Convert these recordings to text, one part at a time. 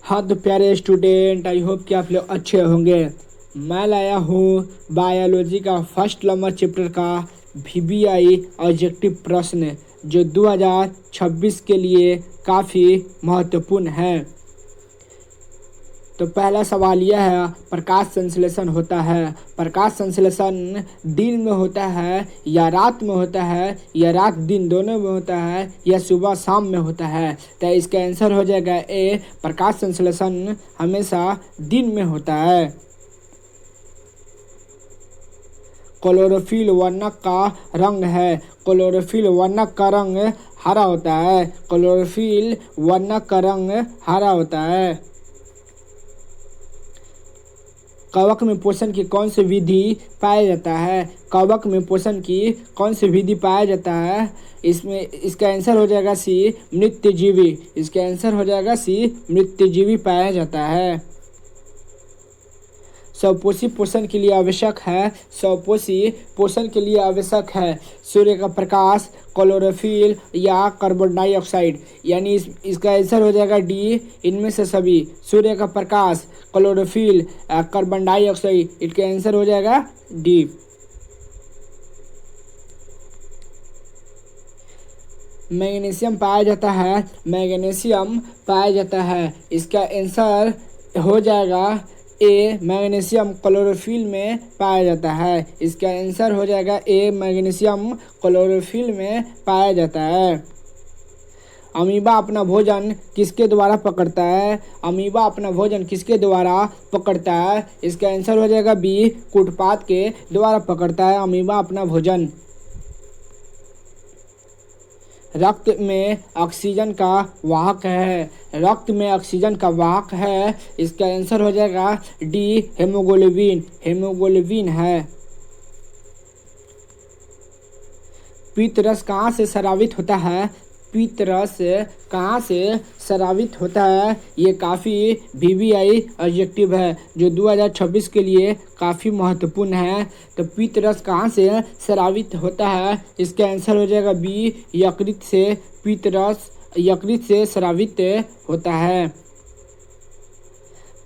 हाँ तो प्यारे स्टूडेंट, आई होप कि आप लोग अच्छे होंगे। मैं लाया हूँ बायोलॉजी का फर्स्ट नंबर चैप्टर का VBI ऑब्जेक्टिव प्रश्न जो 2026 के लिए काफ़ी महत्वपूर्ण है। तो पहला सवाल यह है, प्रकाश संश्लेषण होता है। प्रकाश संश्लेषण दिन में होता है या रात में होता है या रात दिन दोनों में होता है या सुबह शाम में होता है। तो इसका आंसर हो जाएगा ए, प्रकाश संश्लेषण हमेशा दिन में होता है। क्लोरोफिल वर्णक का रंग है। क्लोरोफिल वर्णक का रंग हरा होता है। क्लोरोफिल वर्णक का रंग हरा होता है। कवक में पोषण की कौन सी विधि पाया जाता है? कवक में पोषण की कौन सी विधि पाया जाता है? इसका आंसर हो जाएगा सी, मृत्यजीवी। इसका आंसर हो जाएगा सी, मृत्यजीवी पाया जाता है। स्वपोषी पोषण के लिए आवश्यक है। स्वपोषी पोषण के लिए आवश्यक है सूर्य का प्रकाश, क्लोरोफिल या कार्बन डाइऑक्साइड। यानी इसका आंसर हो जाएगा डी, इनमें से सभी। सूर्य का प्रकाश, क्लोरोफिल, कार्बन डाइऑक्साइड, इसका आंसर हो जाएगा डी। मैग्नीशियम पाया जाता है। मैग्नीशियम पाया जाता है। इसका आंसर हो जाएगा ए, मैग्नीशियम क्लोरोफिल में पाया जाता है। इसका आंसर हो जाएगा ए, मैग्नीशियम क्लोरोफिल में पाया जाता है। अमीबा अपना भोजन किसके द्वारा पकड़ता है? अमीबा अपना भोजन किसके द्वारा पकड़ता है? इसका आंसर हो जाएगा बी, कुटपात के द्वारा पकड़ता है अमीबा अपना भोजन। रक्त में ऑक्सीजन का वाहक है। रक्त में ऑक्सीजन का वाहक है। इसका आंसर हो जाएगा डी, हेमोग्लोबिन। हेमोग्लोबिन है। पीत रस कहाँ से स्रावित होता है? पीत रस कहाँ से स्रावित होता है? ये काफ़ी VBI ऑब्जेक्टिव है जो 2026 के लिए काफ़ी महत्वपूर्ण है। तो पीत रस कहाँ से स्रावित होता है? इसका आंसर हो जाएगा बी, यकृत से। पीत रस यकृत से स्रावित होता है।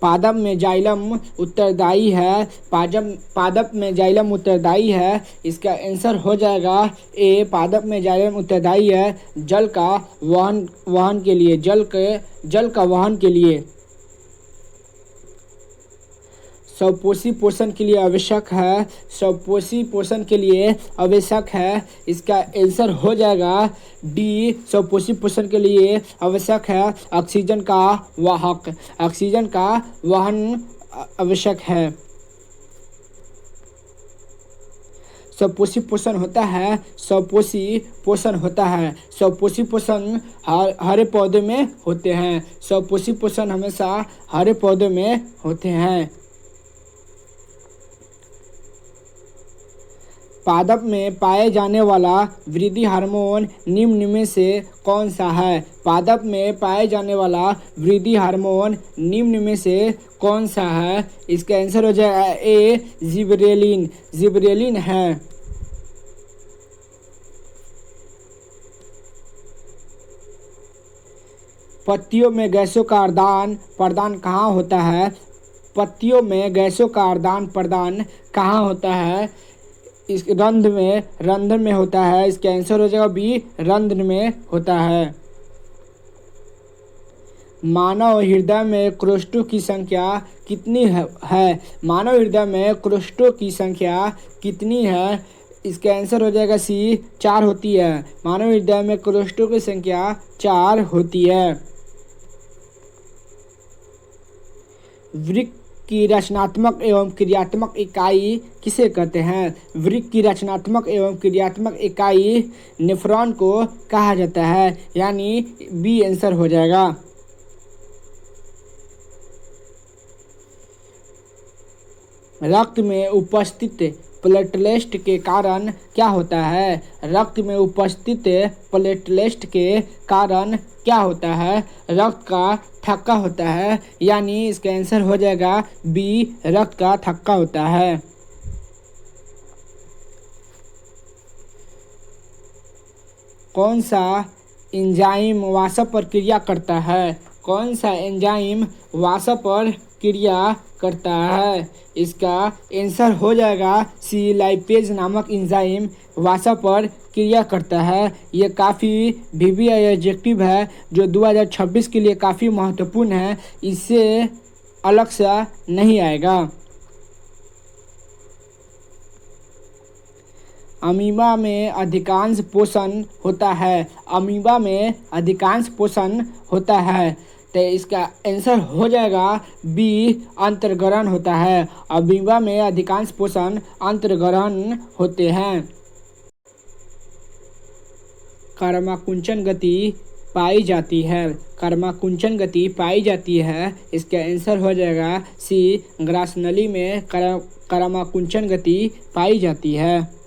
पादप में जाइलम उत्तरदायी है। पादप में जाइलम उत्तरदायी है। इसका आंसर हो जाएगा ए, पादप में जाइलम उत्तरदायी है जल का वहन के लिए। जल का वहन के लिए। स्वपोषी पोषण के लिए आवश्यक है। स्वपोषी पोषण के लिए आवश्यक है। इसका आंसर हो जाएगा डी, स्वपोषी पोषण के लिए आवश्यक है ऑक्सीजन का वाहक। ऑक्सीजन का वहन आवश्यक है। स्वपोषी पोषण होता है। स्वपोषी पोषण होता है। स्वपोषी पोषण हरे पौधे में होते हैं। स्वपोषी पोषण हमेशा हरे पौधे में होते हैं। पादप में पाए जाने वाला वृद्धि हार्मोन निम्न में से कौन सा है? पादप में पाए जाने वाला वृद्धि हार्मोन निम्न में से कौन सा है? इसका आंसर हो जाएगा ए, जिबरेलिन। जिबरेलिन है। पत्तियों में गैसों का आदान प्रदान कहाँ होता है? पत्तियों में गैसों का आदान प्रदान कहाँ होता है? इस रंध्र में होता है। इसका आंसर हो जाएगा बी, रंध्र में होता है। मानव हृदय में कोष्ठों की संख्या कितनी है? मानव हृदय में कोष्ठों की संख्या कितनी है? इसका आंसर हो जाएगा सी, 4 होती है। मानव हृदय में कोष्ठों की संख्या 4 होती है। वृक्क की रचनात्मक एवं क्रियात्मक इकाई किसे कहते हैं? वृक्क की रचनात्मक एवं क्रियात्मक इकाई नेफ्रॉन को कहा जाता है। यानी बी आंसर हो जाएगा। रक्त में उपस्थित प्लेटलेट के कारण क्या होता है? रक्त में उपस्थित प्लेटलेट के कारण क्या होता है? रक्त का थक्का होता है। यानी इसका आंसर हो जाएगा बी, रक्त का थक्का होता है। कौन सा एंजाइम वाष्प प्रक्रिया करता है? कौन सा एंजाइम वसा पर क्रिया करता है? इसका आंसर हो जाएगा सी, लाइपेज नामक एंजाइम वसा पर क्रिया करता है। ये काफ़ी वीवीआई एडजेक्टिव है जो 2026 के लिए काफ़ी महत्वपूर्ण है, इससे अलग सा नहीं आएगा। अमीबा में अधिकांश पोषण होता है। अमीबा में अधिकांश पोषण होता है, तो इसका आंसर हो जाएगा बी, अंतर्ग्रहण होता है। अमीबा में अधिकांश पोषण अंतर्ग्रहण होते हैं। कर्माकुंचन गति पाई जाती है। कर्माकुंचन गति पाई जाती है, इसका आंसर हो जाएगा सी, ग्रासनली में कर्माकुंचन गति पाई जाती है।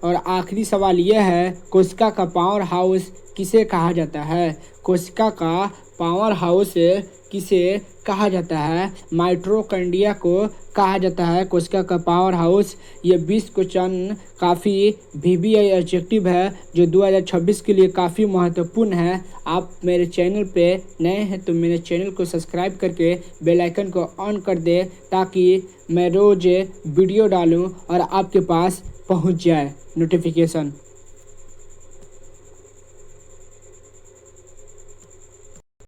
और आखिरी सवाल यह है, कोशिका का पावर हाउस किसे कहा जाता है? कोशिका का पावर हाउस किसे कहा जाता है? माइटोकॉन्ड्रिया को कहा जाता है कोशिका का पावर हाउस। ये 20 क्वेश्चन काफ़ी वीवीआई एडजेक्टिव है जो 2026 के लिए काफ़ी महत्वपूर्ण है। आप मेरे चैनल पे नए हैं तो मेरे चैनल को सब्सक्राइब करके बेल आइकन को ऑन कर दे ताकि मैं रोज़ वीडियो डालूं और आपके पास पहुंच जाए नोटिफिकेशन।